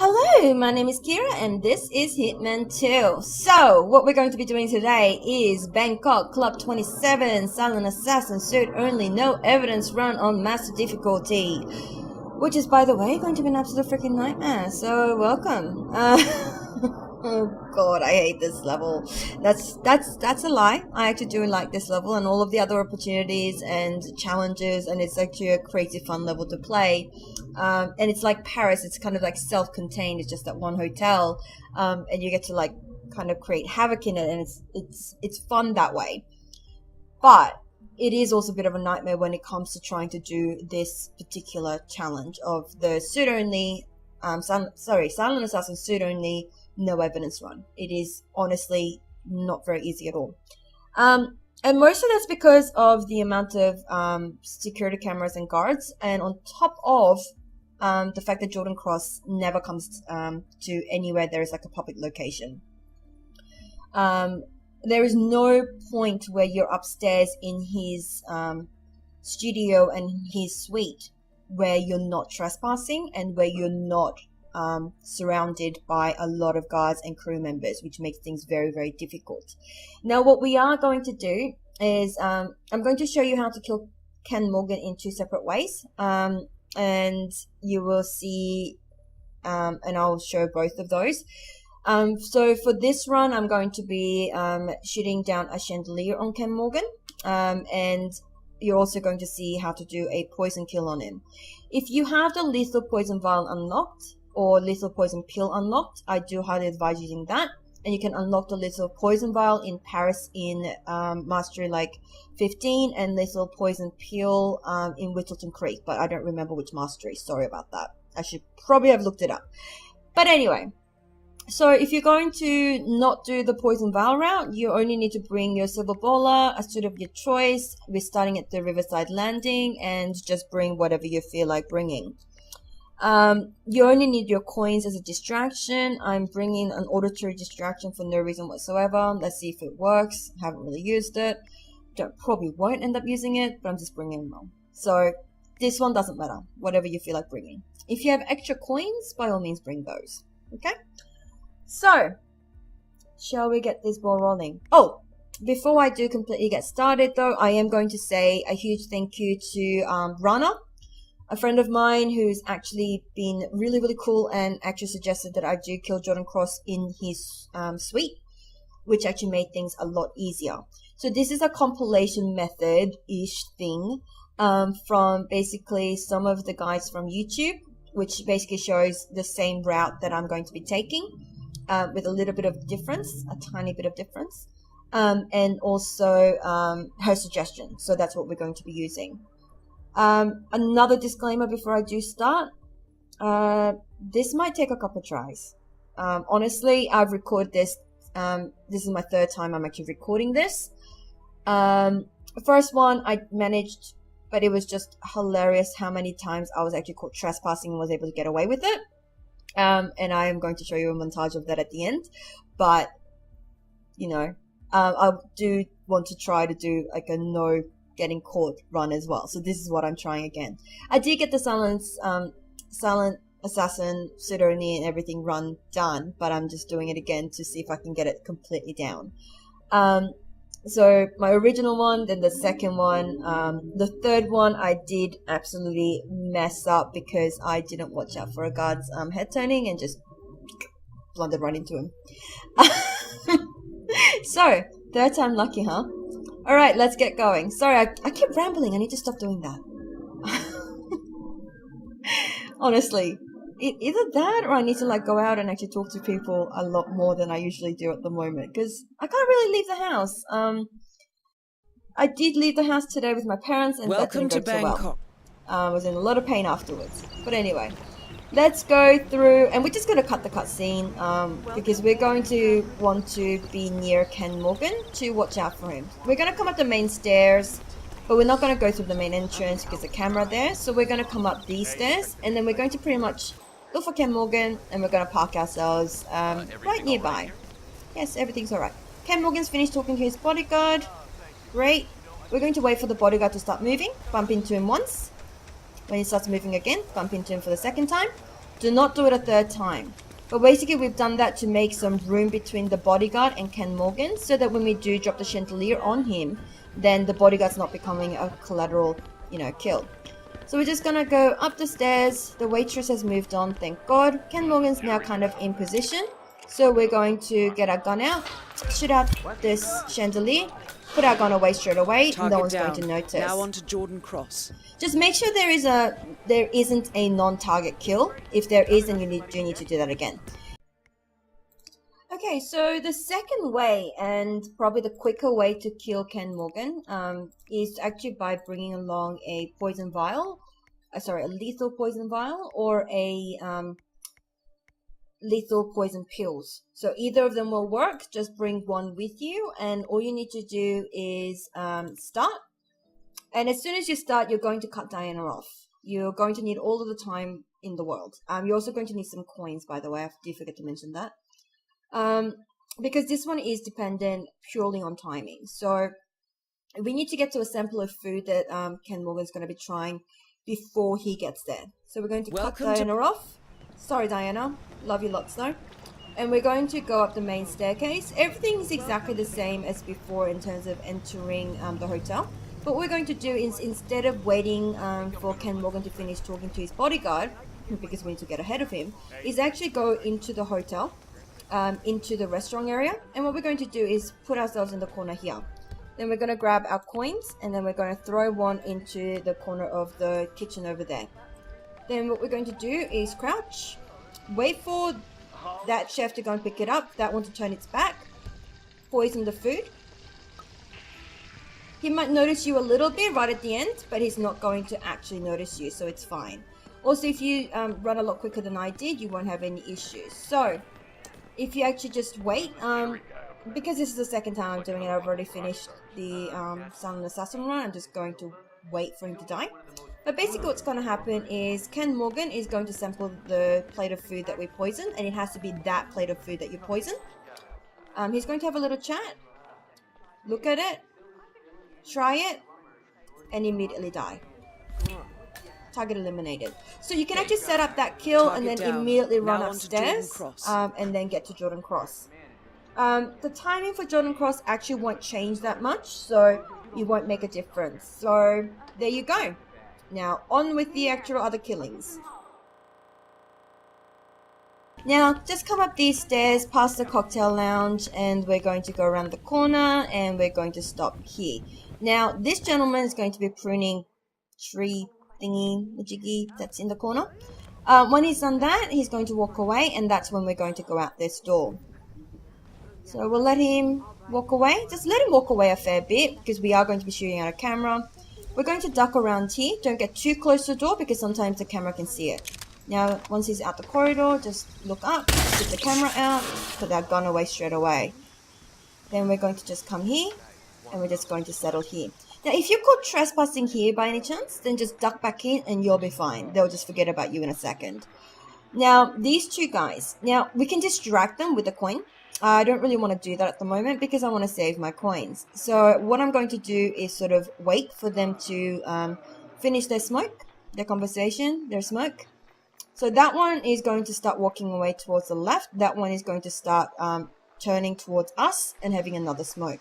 Hello, my name is Kira and this is Hitman 2. So, what we're going to be doing today is Bangkok Club 27, Silent Assassin, suit only, no evidence run on master difficulty. Which is, by the way, going to be an absolute freaking nightmare, so welcome. Oh god, I hate this level. That's a lie. I actually do like this level and all of the other opportunities and challenges, and it's actually a crazy fun level to play. And it's like Paris, it's kind of like self-contained, it's just that one hotel, and you get to like kind of create havoc in it, and it's fun that way. But it is also a bit of a nightmare when it comes to trying to do this particular challenge of the suit only, silent assassin suit only, no evidence run. It is honestly not very easy at all. And most of that's because of the amount of security cameras and guards, and on top of the fact that Jordan Cross never comes to anywhere there is like a public location. There is no point where you're upstairs in his studio and his suite where you're not trespassing and where you're not surrounded by a lot of guards and crew members, which makes things very, very difficult. Now, what we are going to do is I'm going to show you how to kill Ken Morgan in two separate ways, and you will see, and I'll show both of those. So for this run, I'm going to be shooting down a chandelier on Ken Morgan, and you're also going to see how to do a poison kill on him. If you have the lethal poison vial unlocked or lethal poison pill unlocked, I do highly advise using that. And you can unlock the lethal poison vial in Paris in Mastery like 15, and lethal poison pill in Whittleton Creek, but I don't remember which mastery. Sorry about that. I should probably have looked it up. But anyway, so if you're going to not do the poison vial route, you only need to bring your silver bowler, a suit of your choice. We're starting at the Riverside Landing, and just bring whatever you feel like bringing. You only need your coins as a distraction. I'm bringing an auditory distraction for no reason whatsoever. Let's see if it works. Haven't really used it. Probably won't end up using it, but I'm just bringing them. So this one doesn't matter. Whatever you feel like bringing. If you have extra coins, by all means bring those. Okay? So, shall we get this ball rolling? Oh, before I do completely get started though, I am going to say a huge thank you to Rana, a friend of mine who's actually been really, really cool and actually suggested that I do kill Jordan Cross in his suite, which actually made things a lot easier. So this is a compilation method-ish thing from basically some of the guides from YouTube, which basically shows the same route that I'm going to be taking. With a little bit of difference, a tiny bit of difference, and also her suggestion. So that's what we're going to be using. Another disclaimer before I do start, this might take a couple of tries. Honestly, I've recorded this. This is my third time I'm actually recording this. First one I managed, but it was just hilarious how many times I was actually caught trespassing and was able to get away with it. And I am going to show you a montage of that at the end, but you know, I do want to try to do like a no getting caught run as well. So this is what I'm trying again. I did get the silent assassin pseudonym and everything run done, but I'm just doing it again to see if I can get it completely down. So my original one, then the second one, the third one I did absolutely mess up because I didn't watch out for a guard's head turning and just blundered right into him. So, third time lucky, huh? Alright, let's get going. Sorry, I keep rambling. I need to stop doing that. Honestly. Either that or I need to like go out and actually talk to people a lot more than I usually do at the moment, because I can't really leave the house. I did leave the house today with my parents, and Welcome that didn't to go too Bangkok. well. I was in a lot of pain afterwards. But anyway, let's go through, and we're just going to cut the cutscene because we're going to want to be near Ken Morgan to watch out for him. We're going to come up the main stairs, but we're not going to go through the main entrance because the camera there. So we're going to come up these stairs, and then we're going to pretty much look for Ken Morgan, and we're going to park ourselves right nearby. Yes, everything's alright. Ken Morgan's finished talking to his bodyguard. Great. We're going to wait for the bodyguard to start moving. Bump into him once. When he starts moving again, bump into him for the second time. Do not do it a third time. But basically we've done that to make some room between the bodyguard and Ken Morgan, so that when we do drop the chandelier on him, then the bodyguard's not becoming a collateral, kill. So we're just gonna go up the stairs. The waitress has moved on, thank God. Ken Morgan's now kind of in position. So we're going to get our gun out, shoot out this chandelier, put our gun away straight away. No one's going to notice. Now on to Jordan Cross. Just make sure there isn't a non-target kill. If there is, then you do need to do that again. Okay, so the second way, and probably the quicker way to kill Ken Morgan, is actually by bringing along a poison vial, a lethal poison vial, or a lethal poison pills. So either of them will work. Just bring one with you, and all you need to do is start. And as soon as you start, you're going to cut Diana off. You're going to need all of the time in the world. You're also going to need some coins, by the way. I do forget to mention that. Because this one is dependent purely on timing. So we need to get to a sample of food that Ken Morgan's going to be trying before he gets there. So we're going to cut Diana off. Sorry, Diana. Love you lots, though. And we're going to go up the main staircase. Everything is exactly the same as before in terms of entering the hotel. But what we're going to do is, instead of waiting for Ken Morgan to finish talking to his bodyguard, because we need to get ahead of him, is actually go into the hotel. Into the restaurant area, and what we're going to do is put ourselves in the corner here. Then we're going to grab our coins, and then we're going to throw one into the corner of the kitchen over there. Then what we're going to do is crouch, wait for that chef to go and pick it up, that one to turn its back, poison the food. He might notice you a little bit right at the end, but he's not going to actually notice you, so it's fine. Also, if you run a lot quicker than I did, you won't have any issues. So if you actually just wait, because this is the second time I'm doing it, I've already finished the Silent Assassin run. I'm just going to wait for him to die. But basically what's going to happen is Ken Morgan is going to sample the plate of food that we poisoned, and it has to be that plate of food that you poisoned. He's going to have a little chat, look at it, try it, and immediately die. Target eliminated. So you can actually set up that kill and then immediately run upstairs and then get to Jordan Cross. The timing for Jordan Cross actually won't change that much, so it won't make a difference. So there you go. Now on with the actual other killings. Now just come up these stairs past the cocktail lounge, and we're going to go around the corner, and we're going to stop here. Now this gentleman is going to be pruning tree thingy majiggy that's in the corner. When he's done that, he's going to walk away, and that's when we're going to go out this door. So we'll let him walk away. Just let him walk away a fair bit, because we are going to be shooting out a camera. We're going to duck around here. Don't get too close to the door, because sometimes the camera can see it. Now once he's out the corridor, just look up, get the camera out, put that gun away straight away. Then we're going to just come here, and we're just going to settle here. Now, if you're caught trespassing here by any chance, then just duck back in and you'll be fine. They'll just forget about you in a second. Now, these two guys. Now, we can distract them with a coin. I don't really want to do that at the moment because I want to save my coins. So, what I'm going to do is sort of wait for them to finish their smoke, their conversation, their smoke. So, that one is going to start walking away towards the left. That one is going to start turning towards us and having another smoke.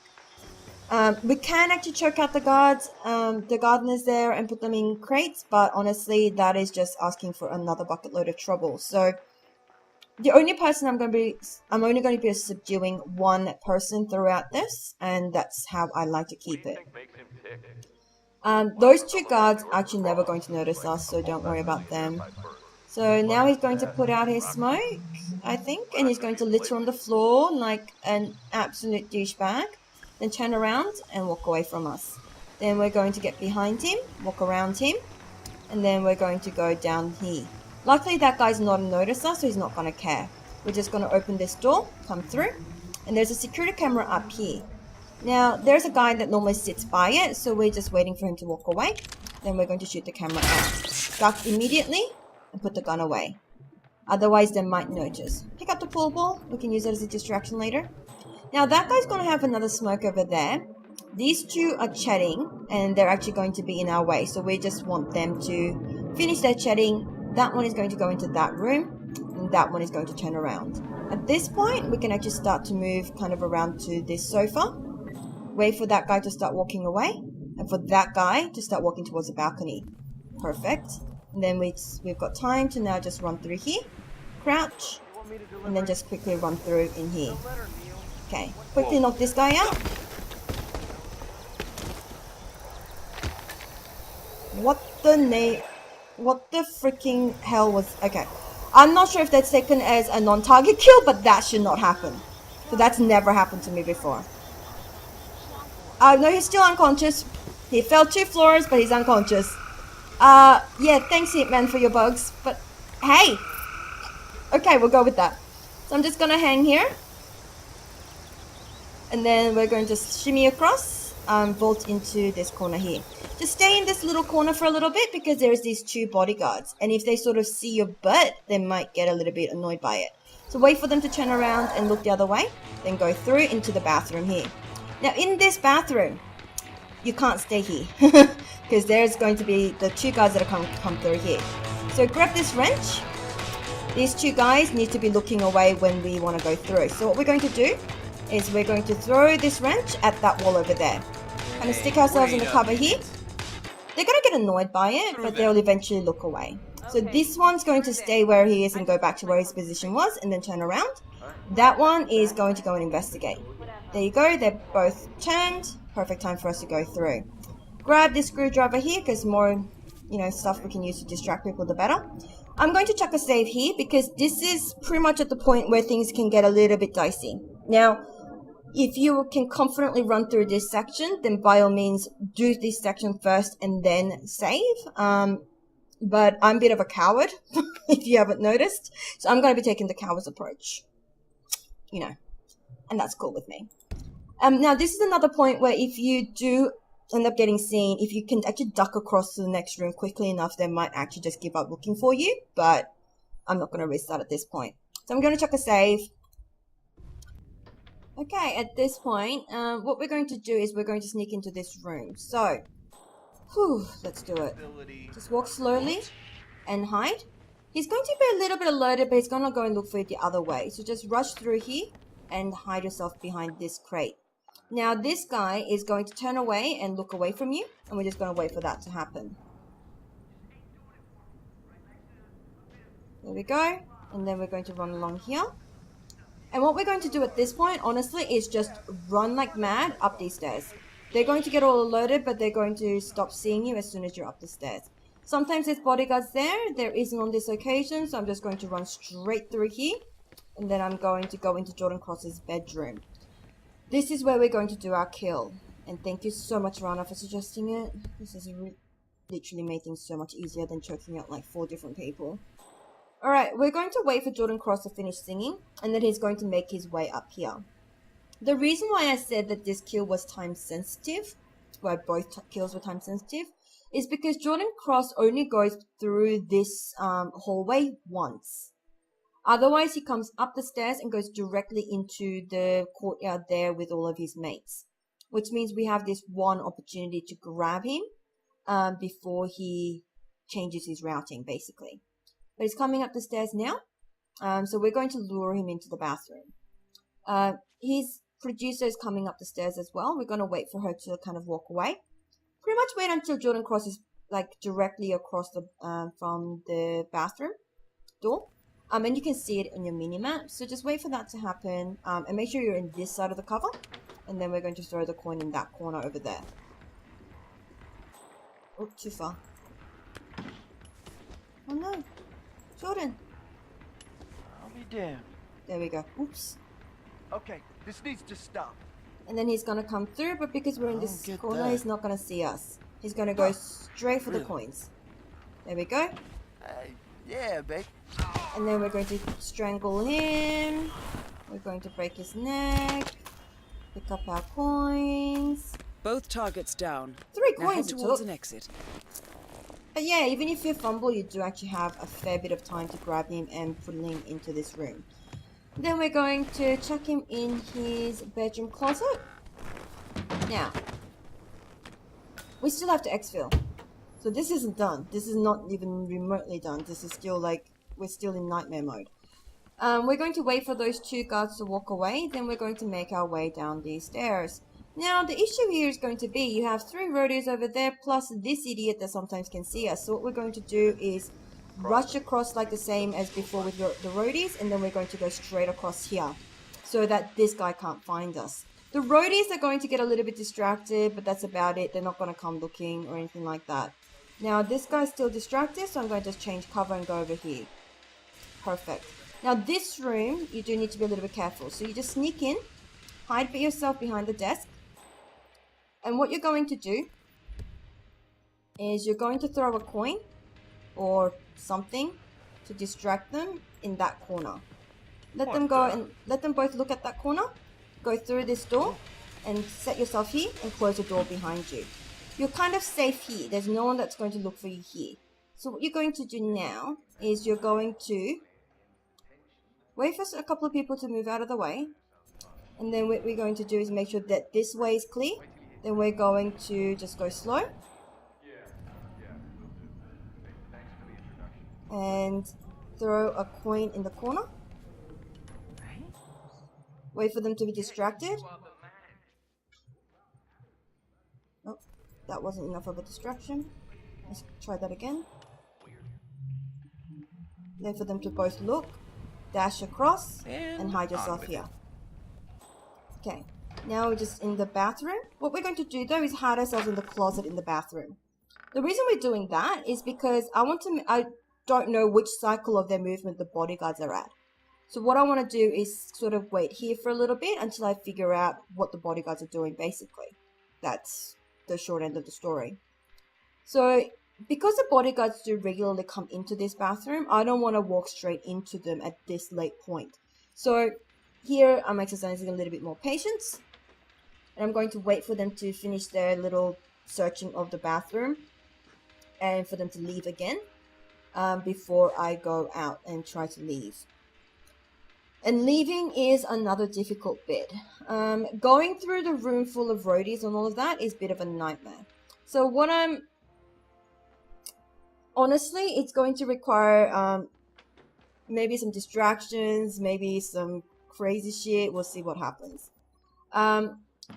We can actually choke out the guards, the gardeners there, and put them in crates, but honestly, that is just asking for another bucket load of trouble. So the only person I'm only going to be subduing one person throughout this, and that's how I like to keep it. Those two guards are actually never going to notice us, so don't worry about them. So now he's going to put out his smoke, I think, and he's going to litter on the floor like an absolute douchebag. Then turn around and walk away from us. Then we're going to get behind him, walk around him, and then we're going to go down here. Luckily that guy's not noticed us, so he's not going to care. We're just going to open this door, come through, and there's a security camera up here. Now there's a guy that normally sits by it, so we're just waiting for him to walk away. Then we're going to shoot the camera out. Duck immediately and put the gun away. Otherwise they might notice. Pick up the pool ball, we can use it as a distraction later. Now that guy's going to have another smoke over there. These two are chatting, and they're actually going to be in our way. So we just want them to finish their chatting, That one is going to go into that room, and that one is going to turn around. At this point, we can actually start to move kind of around to this sofa. Wait for that guy to start walking away, and for that guy to start walking towards the balcony. Perfect. And then we've got time to now just run through here, crouch, and then just quickly run through in here. Okay, quickly knock this guy out. What the freaking hell was... Okay, I'm not sure if that's taken as a non-target kill, but that should not happen. So that's never happened to me before. No, he's still unconscious. He fell 2 floors, but he's unconscious. Yeah, thanks Hitman for your bugs, but hey! Okay, we'll go with that. So I'm just gonna hang here. And then we're going to shimmy across, vault into this corner here. Just stay in this little corner for a little bit because there's these 2 bodyguards. And if they sort of see your butt, they might get a little bit annoyed by it. So wait for them to turn around and look the other way. Then go through into the bathroom here. Now in this bathroom, you can't stay here. Because there's going to be the 2 guys that are come through here. So grab this wrench. These 2 guys need to be looking away when we want to go through. So what we're going to do is we're going to throw this wrench at that wall over there. Kind of stick ourselves in the cover here. They're going to get annoyed by it, but they'll eventually look away. So this one's going to stay where he is and go back to where his position was and then turn around. That one is going to go and investigate. There you go, they're both turned. Perfect time for us to go through. Grab this screwdriver here because more, stuff we can use to distract people, the better. I'm going to chuck a save here because this is pretty much at the point where things can get a little bit dicey. Now, if you can confidently run through this section, then by all means do this section first and then save. But I'm a bit of a coward, if you haven't noticed. So I'm going to be taking the coward's approach. And that's cool with me. Now, this is another point where if you do end up getting seen, if you can actually duck across to the next room quickly enough, they might actually just give up looking for you. But I'm not going to risk that at this point. So I'm going to chuck a save. Okay, at this point, what we're going to do is we're going to sneak into this room. So, let's do it. Just walk slowly and hide. He's going to be a little bit alerted, but he's going to go and look for you the other way. So just rush through here and hide yourself behind this crate. Now, this guy is going to turn away and look away from you, and we're just going to wait for that to happen. There we go. And then we're going to run along here. And what we're going to do at this point, honestly, is just run like mad up these stairs. They're going to get all alerted, but they're going to stop seeing you as soon as you're up the stairs. Sometimes there's bodyguards there. There isn't on this occasion, so I'm just going to run straight through here. And then I'm going to go into Jordan Cross's bedroom. This is where we're going to do our kill. And thank you so much, Rana, for suggesting it. This has literally made things so much easier than choking out like 4 different people. Alright, we're going to wait for Jordan Cross to finish singing, and then he's going to make his way up here. The reason why I said that this kill was time sensitive, where both kills were time sensitive, is because Jordan Cross only goes through this hallway once. Otherwise, he comes up the stairs and goes directly into the courtyard there with all of his mates. Which means we have this one opportunity to grab him before he changes his routing, basically. But he's coming up the stairs now. So we're going to lure him into the bathroom. His producer is coming up the stairs as well. We're going to wait for her to kind of walk away. Pretty much wait until Jordan Cross is like directly across the from the bathroom door. And you can see it on your mini-map. So just wait for that to happen. And make sure you're in this side of the cover. And then we're going to throw the coin in that corner over there. Oh, too far. Oh no. Jordan. I'll be damned. There we go. Oops. Okay, this needs to stop. And then he's gonna come through, but because we're in this corner, he's not gonna see us. He's gonna go straight for the coins. There we go. Yeah, babe. And then we're going to strangle him. We're going to break his neck. Pick up our coins. Both targets down. 3 Now coins head it towards took. an exit. But yeah, even if you fumble, you do actually have a fair bit of time to grab him and put him into this room. Then we're going to chuck him in his bedroom closet. Now, we still have to exfil. So this isn't done. This is not even remotely done. This is still like, we're still in nightmare mode. We're going to wait for those two guards to walk away. Then we're going to make our way down these stairs. Now, the issue here is going to be, you have 3 roadies over there, plus this idiot that sometimes can see us. So what we're going to do is rush across like the same as before with the roadies, and then we're going to go straight across here, so that this guy can't find us. The roadies are going to get a little bit distracted, but that's about it. They're not going to come looking or anything like that. Now, this guy's still distracted, so I'm going to just change cover and go over here. Perfect. Now, this room, you do need to be a little bit careful. So you just sneak in, hide yourself behind the desk. And what you're going to do is you're going to throw a coin or something to distract them in that corner. Let them go and let them both look at that corner. Go through this door and set yourself here and close the door behind you. You're kind of safe here. There's no one that's going to look for you here. So what you're going to do now is you're going to wait for a couple of people to move out of the way. And then what we're going to do is make sure that this way is clear. Then we're going to just go slow. And throw a coin in the corner. Wait for them to be distracted. Oh, that wasn't enough of a distraction. Let's try that again. Then for them to both look. Dash across and hide yourself here. Okay. Now we're just in the bathroom. What we're going to do though is hide ourselves in the closet in the bathroom. The reason we're doing that is because I don't know which cycle of their movement the bodyguards are at. So what I want to do is sort of wait here for a little bit until I figure out what the bodyguards are doing basically. That's the short end of the story. So because the bodyguards do regularly come into this bathroom, I don't want to walk straight into them at this late point. So here I'm exercising a little bit more patience. And I'm going to wait for them to finish their little searching of the bathroom and for them to leave again before I go out and try to leave. And leaving is another difficult bit. Going through the room full of roadies and all of that is a bit of a nightmare. So what honestly, it's going to require maybe some distractions, maybe some crazy shit. We'll see what happens.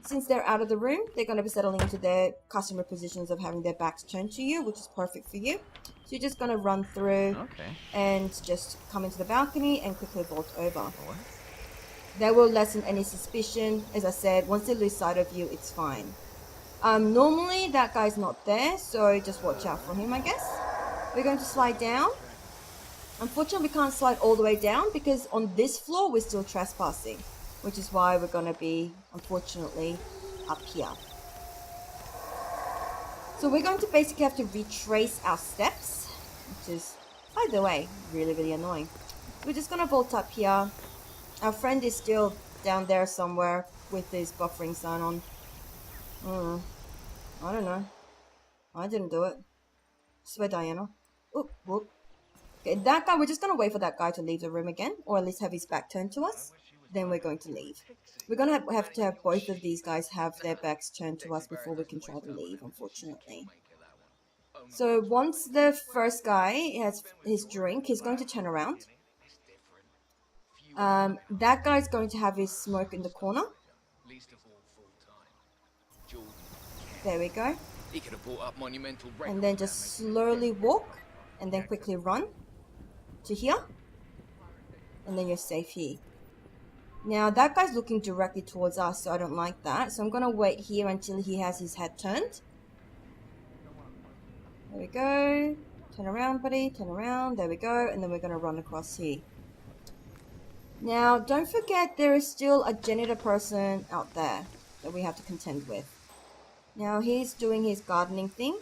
Since they're out of the room, they're going to be settling into their customer positions of having their backs turned to you, which is perfect for you. So you're just going to run through and just come into the balcony and quickly vault over. That will lessen any suspicion. As I said, once they lose sight of you, it's fine. Normally, that guy's not there, so just watch out for him, I guess. We're going to slide down. Unfortunately, we can't slide all the way down because on this floor, we're still trespassing, which is why we're going to be, unfortunately, up here. So we're going to basically have to retrace our steps, which is, by the way, really, really annoying. We're just going to vault up here. Our friend is still down there somewhere with his buffering sign on. I don't know. I didn't do it. Swear Diana. Oop, whoop. Okay, that guy, we're just going to wait for that guy to leave the room again, or at least have his back turned to us. Then we're going to leave. We're going to have both of these guys have their backs turned to us before we can try to leave, unfortunately. So once the first guy has his drink, he's going to turn around. That guy's going to have his smoke in the corner. There we go. And then just slowly walk and then quickly run to here. And then you're safe here. Now that guy's looking directly towards us, so I don't like that. So I'm going to wait here until he has his head turned. There we go. Turn around, buddy. Turn around. There we go. And then we're going to run across here. Now, don't forget there is still a janitor person out there that we have to contend with. Now, he's doing his gardening thing.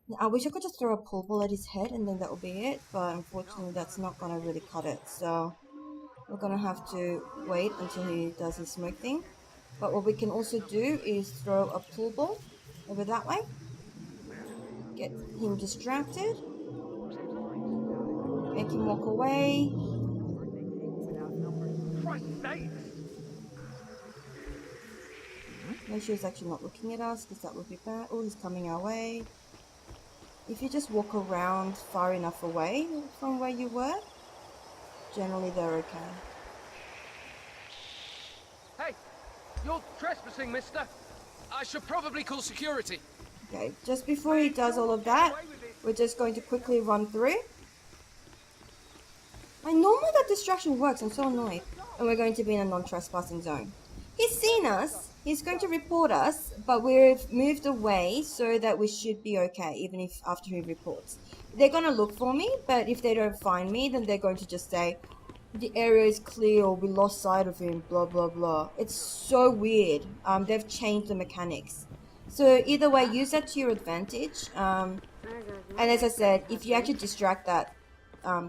Now, I wish I could just throw a pool ball at his head and then that would be it. But unfortunately, that's not going to really cut it. So we're going to have to wait until he does his smoke thing. But what we can also do is throw a pool ball over that way. Get him distracted. Make him walk away. Make sure he's actually not looking at us, because that would be bad. Oh, he's coming our way. If you just walk around far enough away from where you were, generally they're okay. Hey, you're trespassing, mister. I should probably call security. Okay, just before he does all of that, we're just going to quickly run through. Normally that distraction works, I'm so annoyed. And we're going to be in a non-trespassing zone. He's seen us, he's going to report us, but we've moved away so that we should be okay, even if after he reports. They're going to look for me, but if they don't find me, then they're going to just say, the area is clear, or we lost sight of him, blah blah blah. It's so weird. They've changed the mechanics. So either way, use that to your advantage. And as I said, if you actually distract that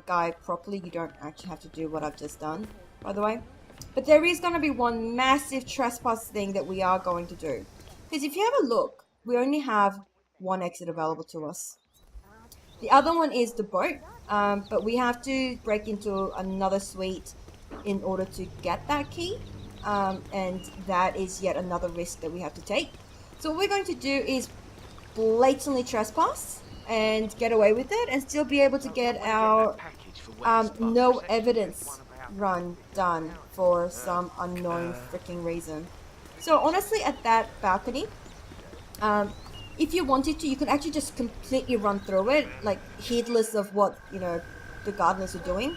guy properly, you don't actually have to do what I've just done, by the way. But there is going to be one massive trespass thing that we are going to do. Because if you have a look, we only have one exit available to us. The other one is the boat, but we have to break into another suite in order to get that key. And that is yet another risk that we have to take. So what we're going to do is blatantly trespass and get away with it and still be able to get our no evidence run done for some unknown freaking reason. So honestly, at that balcony, if you wanted to, you could actually just completely run through it, like heedless of what, you know, the gardeners are doing,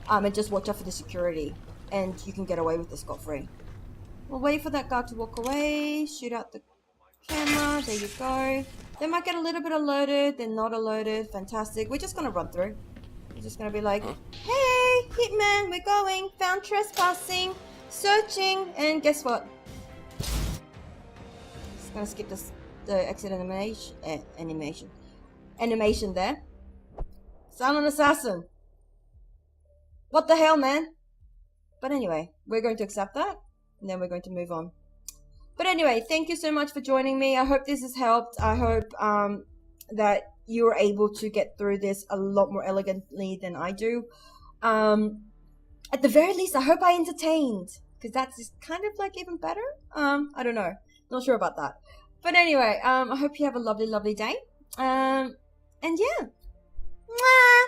and just watch out for the security, and you can get away with the scot-free. We'll wait for that guard to walk away, shoot out the camera, there you go. They might get a little bit alerted, they're not alerted, fantastic. We're just gonna run through. We're just gonna be like, hey, Hitman, we're going, found trespassing, searching, and guess what? Just gonna skip this, the exit animation there. Silent assassin. What the hell, man? But anyway, we're going to accept that, and then we're going to move on. But anyway, thank you so much for joining me. I hope this has helped. I hope that you are able to get through this a lot more elegantly than I do. At the very least, I hope I entertained, because that's kind of like even better. I don't know. Not sure about that. But anyway, I hope you have a lovely, lovely day. And yeah. Mwah!